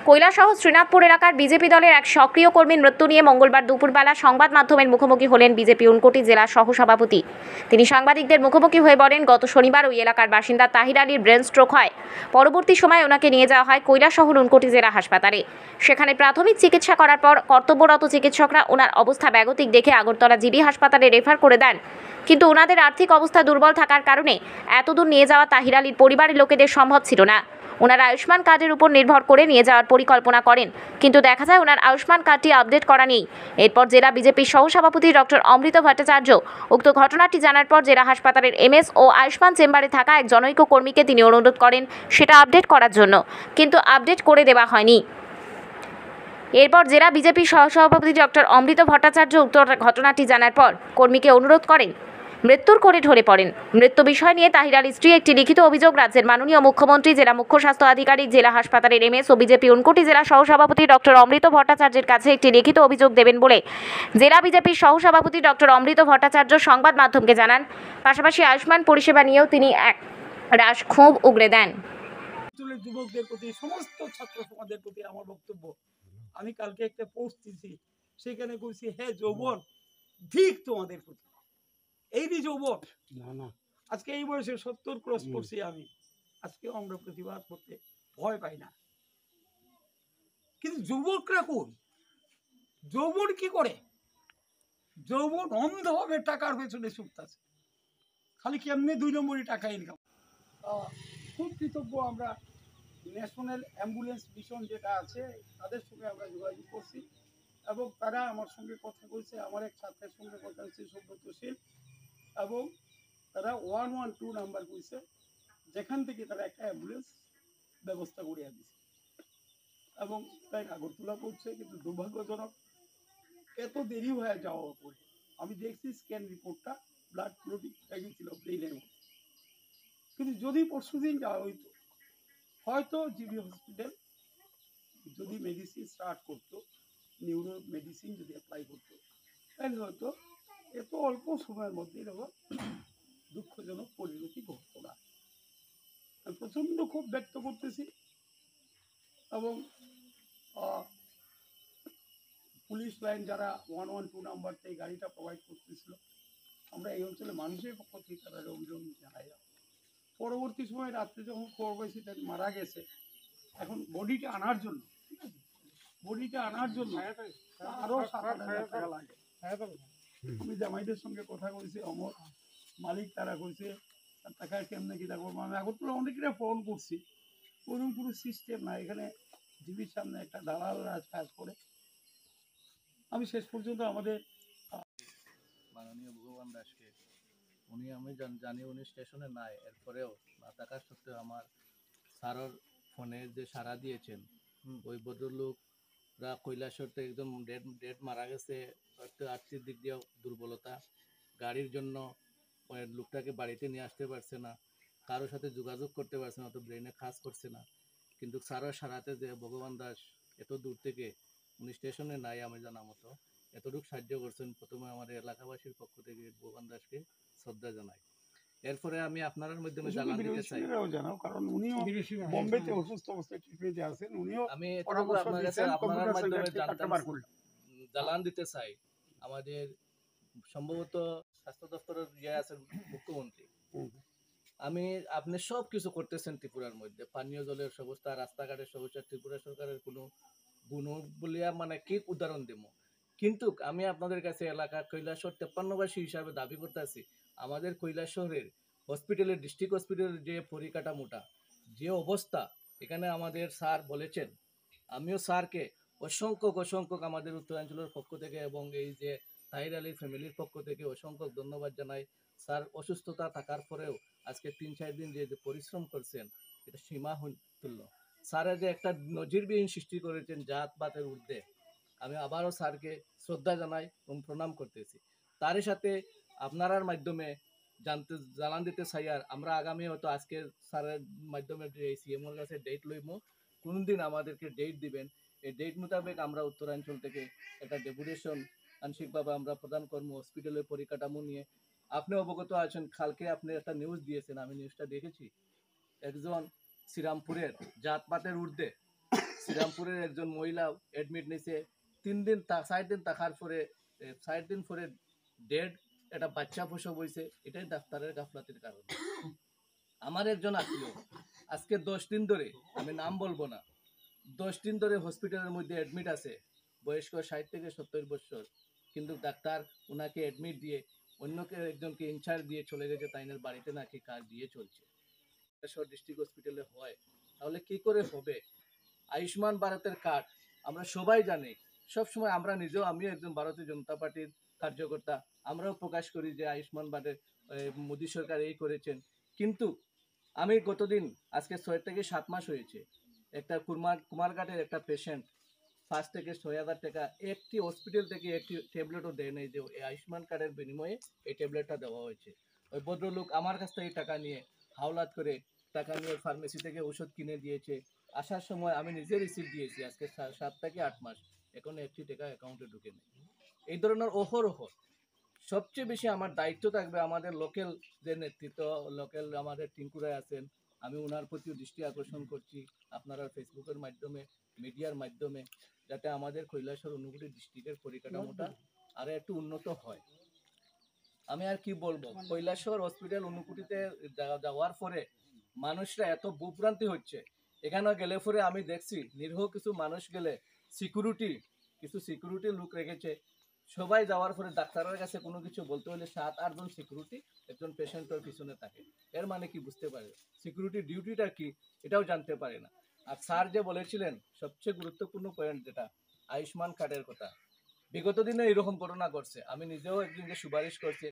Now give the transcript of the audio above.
কৈলাসহর শ্রীনাথপুর এলাকার বিজেপি দলের এক সক্রিয় কর্মীর মৃত্যু নিয়ে মঙ্গলবার দুপুরবেলা সংবাদ মাধ্যমের মুখোমুখি হলেন বিজেপি ঊনকোটি জেলা সহসভাপতি। তিনি সাংবাদিকদের মুখোমুখি হয়ে বলেন, গত শনিবার ওই এলাকার বাসিন্দা তাহির আলীর ব্রেন স্ট্রোক হয়। পরবর্তী সময় ওনাকে নিয়ে যাওয়া হয় কৈলাসহর ঊনকোটি জেলা হাসপাতালে। সেখানে প্রাথমিক চিকিৎসা করার পর কর্তব্যরত চিকিৎসকরা ওনার অবস্থা বেগতিক দেখে আগরতলা জিবি হাসপাতালে রেফার করে দেন। কিন্তু ওনাদের আর্থিক অবস্থা দুর্বল থাকার কারণে এতদূর নিয়ে যাওয়া তাহির আলীর পরিবারের লোকেদের সম্ভব ছিল না। ওনারা আয়ুষ্মান কার্ডের উপর নির্ভর করে নিয়ে যাওয়ার পরিকল্পনা করেন, কিন্তু দেখা যায় ওনার আয়ুষ্মান কার্ডটি আপডেট করা নেই। এরপর জেলা বিজেপির সহসভাপতি ডক্টর অমৃত ভট্টাচার্য উক্ত ঘটনাটি জানার পর জেলা হাসপাতালের এমএস ও আয়ুষ্মান চেম্বারে থাকা এক জনৈক কর্মীকে তিনি অনুরোধ করেন সেটা আপডেট করার জন্য, কিন্তু আপডেট করে দেওয়া হয়নি। এরপর জেলা বিজেপির সহসভাপতি ডক্টর অমৃত ভট্টাচার্য উক্ত ঘটনাটি জানার পর কর্মীকে অনুরোধ করেন। মৃত্যুর কোলে ঢলে পড়েন। মৃত্যু বিষয় নিয়ে তাহির আলীর স্ত্রী একটি লিখিত অভিযোগ রাজ্যের মাননীয় মুখ্যমন্ত্রী, জেলা মুখ্য স্বাস্থ্য আধিকারিক, জেলা হাসপাতালের এমএস ও বিজেপি ঊনকোটি জেলা সহসভাপতি ডক্টর অমৃত ভট্টাচার্যের কাছে একটি লিখিত অভিযোগ দেবেন বলে জেলা বিজেপির সহসভাপতি ডক্টর অমৃত ভট্টাচার্য সংবাদ মাধ্যমকে জানান। পাশাপাশি আয়ুষ্মান পরিষেবা নিয়েও তিনি এক রাশ ক্ষোভ উগরে দেন। যুবকদের প্রতি, সমস্ত ছাত্র সমাজের প্রতি আমার বক্তব্য, আমি কালকে একটা পোস্ট দিয়েছি, সেখানে বলছি, হ্যাঁ যৌবন ঠিক তোমাদের প্রতি, এই যে যৌবন না আজকে এই বয়সে 70 ক্রস করছি আমি, আজকেও আমরা প্রতিবাদ করতে ভয় পাই না। কিন্তু যুবকরা কোন? যৌবন কি করে? যৌবন অন্ধভাবে টাকার পেছনে ছুটতেছে, খালি কেমনি 2 নম্বরই টাকা ইনকাম। খুব কৃতজ্ঞ আমরা ন্যাশনাল অ্যাম্বুলেন্স মিশন যেটা আছে তাদের সঙ্গে আমরা যোগাযোগ করছি এবং তারা আমার সঙ্গে কথা বলছে। আমার এক ছাত্রের সঙ্গে কথা হচ্ছে সৌব্রতশীল, এবং তারা 112 নাম্বার কইছে, যেখান থেকে তারা একটা অ্যাম্বুলেন্স ব্যবস্থা করে দিচ্ছে এবং তাই আগরতলা করছে। কিন্তু দুর্ভাগ্যজনক এত দেরি হয়ে যাওয়ার পরে আমি দেখছি স্ক্যান রিপোর্টটা ব্লাড ক্লোটিং হয়ে গেছিল ব্রেনের মধ্যে। কিন্তু যদি পরশুদিন যাওয়া হইতো, হয়তো জিবি হসপিটাল যদি মেডিসিন স্টার্ট করতো, নিউরো মেডিসিন যদি অ্যাপ্লাই করতো, তাহলে হয়তো এত অল্প সময়ের মধ্যে এরকম দুঃখজনক পরিণতি ঘটতো না। আমি প্রচণ্ড ক্ষোভ ব্যক্ত করতেছি এবং পুলিশ লাইন যারা 112 নাম্বার থেকে গাড়িটা প্রোভাইড করতেছিল, আমরা এই অঞ্চলে মানুষের পক্ষ থেকে তারা অভিযোগ জানাই। পরবর্তী সময় রাত্রে যখন খবর পাইছি তাই মারা গেছে, এখন বডিটা আনার জন্য আরো 7,000 টাকা লাগে। আমি জামাইদের সঙ্গে কথা কইছি, অমর মালিক তারা কইছে টাকা কেমনে কি দেখবো। আমি আগরতলা অনেকটা ফোন করছি, ওরকম কোনো সিস্টেম নাই। এখানে জিবির সামনে একটা দালালরা কাজ করে। আমি শেষ পর্যন্ত আমাদের মাননীয় ভগবান দাসকে, উনি আমি জানি উনি স্টেশনে নাই, এরপরেও না থাকার সত্ত্বেও আমার স্যারের ফোনে যে সাড়া দিয়েছেন, ওই ভদ্রলোকরা কৈলাসহরতে একদম ডেড মারা গেছে। একটু আর্থিক দিক দিয়েও দুর্বলতা, গাড়ির জন্য লোকটাকে বাড়িতে নিয়ে আসতে পারছে না, কারোর সাথে যোগাযোগ করতে পারছে না, তো ব্রেনে কাজ করছে না। কিন্তু স্যারের সারাতে যে ভগবান দাস এত দূর থেকে, উনি স্টেশনে নাই আমি জানা মতো, এতটুকু সাহায্য করছেন। প্রথমে আমাদের এলাকাবাসীর পক্ষ থেকে ভগবান দাসকে শ্রদ্ধা জানাই। এরপরে আমি আপনার মাধ্যমে জানান দিতে চাই, কারণ উনিও বোম্বেতে অসুস্থ অবস্থায় ট্রিটমেন্টে আছেন, উনিও আমি আপনার কাছে আপনার মাধ্যমে জানান দিতে চাই, আমাদের সম্ভবত স্বাস্থ্য দপ্তরের আছেন মুখ্যমন্ত্রী, আপনি সব কিছু করতেছেন ত্রিপুরার মধ্যে, পানীয় জলের ব্যবস্থা, রাস্তাঘাটের সমস্যা, ত্রিপুরা সরকারের কোনো গুণ বলিয়া মানে কি উদাহরণ দেব। কিন্তু আমি আপনাদের কাছে এলাকা কৈলাসহর 53বাসী হিসাবে দাবি করতেছি, আমাদের কৈলাসহরের হসপিটালের, ডিস্ট্রিক্ট হসপিটালের যে পরিকাঠামোটা, যে অবস্থা, এখানে আমাদের স্যার বলেছেন, আমিও স্যারকে অসংখ্য আমাদের উত্তরাঞ্চলের পক্ষ থেকে এবং এই যে তাহির আলীর ফ্যামিলির পক্ষ থেকে অসংখ্য ধন্যবাদ জানাই। স্যার অসুস্থতা থাকার পরেও আজকে 3-4 দিন যে পরিশ্রম করছেন, এটা সীমাহীন তুল্য। স্যারে যে একটা নজিরবিহীন সৃষ্টি করেছেন জাতপাতের ঊর্ধ্বে, আমি আবারও স্যারকে শ্রদ্ধা জানাই এবং প্রণাম করতেছি। তারই সাথে আপনার মাধ্যমে জানান দিতে চাই, আর আমরা আগামী হয়তো আজকে স্যারের মাধ্যমে সিএমওর কাছে ডেট লইব, কোন দিন আমাদেরকে ডেট দিবেন, এই ডেট মোতাবেক আমরা উত্তরাঞ্চল থেকে একটা ডেপুটেশন আংশিকভাবে আমরা প্রদান করবো হসপিটালের পরিকাঠামো নিয়ে। আপনি অবগত আছেন, কালকে আপনি একটা নিউজ দিয়েছেন, আমি নিউজটা দেখেছি, একজন শ্রীরামপুরের জাতপাতের ঊর্ধ্বে শ্রীরামপুরের একজন মহিলা অ্যাডমিট নিছে 4 দিন থাকার পরে 4 দিন পরে ডেড একটা বাচ্চা প্রসব হয়েছে। এটাই ডাক্তারের গাফলাতির কারণ। আমার একজন আত্মীয় আজকে 10 দিন ধরে, আমি নাম বলবো না, 10 দিন ধরে হসপিটালের মধ্যে অ্যাডমিট আছে, বয়স্ক 60 থেকে 70 বছর, কিন্তু ডাক্তার ওনাকে অ্যাডমিট দিয়ে অন্যকে একজনকে ইনচার্জ দিয়ে চলে গেছে, তাইনের বাড়িতে নাকি কাজ দিয়ে চলছে। ডিস্ট্রিক্ট হসপিটালে হয়, তাহলে কি করে হবে? আয়ুষ্মান ভারতের কার্ড আমরা সবাই জানি, সবসময় আমরা নিজেও, আমিও একজন ভারতীয় জনতা পার্টির কার্যকর্তা, আমরাও প্রকাশ করি যে আয়ুষ্মান ভারতের মোদী সরকার এই করেছেন। কিন্তু আমি গতদিন, আজকে 6 থেকে 7 মাস হয়েছে, একটা কুমারঘাটের একটা পেশেন্ট 5 থেকে 6,000 টাকা একটি হসপিটাল থেকে একটি ট্যাবলেটও দেয় নাই, যে এই আয়ুষ্মান কার্ডের বিনিময়ে এই ট্যাবলেটটা দেওয়া হয়েছে। ওই ভদ্রলোক আমার কাছ থেকে টাকা নিয়ে, হাওলাত করে টাকা নিয়ে ফার্মেসি থেকে ওষুধ কিনে দিয়েছে। আসার সময় আমি নিজে রিসিপ্ট দিয়েছি, আজকে 7 থেকে 8 মাস এখনো একটি টাকা অ্যাকাউন্টে ঢুকে নেই। এই ধরনের অহরহ। সবচেয়ে বেশি আমার দায়িত্ব থাকবে আমাদের লোকাল যে নেতৃত্ব, লোকাল আমাদের টিঙ্কুরাই আছেন, আমি ওনার প্রতিও দৃষ্টি আকর্ষণ করছি আপনারা ফেসবুকের মাধ্যমে, মিডিয়ার মাধ্যমে, যাতে আমাদের কৈলাসহর ঊনকোটি ডিস্ট্রিক্টের পরিকাঠামোটা আরো একটু উন্নত হয়। আমি আর কি বলবো, কৈলাসহর হসপিটাল ঊনকোটিতে যাওয়ার পরে মানুষরা এত ভূভ্রান্তি হচ্ছে। এখানে গেলে পরে আমি দেখছি নিরীহ কিছু মানুষ গেলে কিছু সিকিউরিটি লোক রেখেছে, সবাই যাওয়ার পরে ডাক্তারের কাছে কোনো কিছু বলতে হলে 7-8 জন সিকিউরিটি একজন পেশেন্টের পিছনে থাকে। এর মানে কি বুঝতে পারে? সিকিউরিটি ডিউটিটা কি এটাও জানতে পারে না। আর স্যার যে বলেছিলেন সবচেয়ে গুরুত্বপূর্ণ পয়েন্ট, যেটা আয়ুষ্মান কার্ডের কথা, বিগত দিনে এরকম ঘটনা ঘটছে। আমি নিজেও একজনকে সুপারিশ করছি,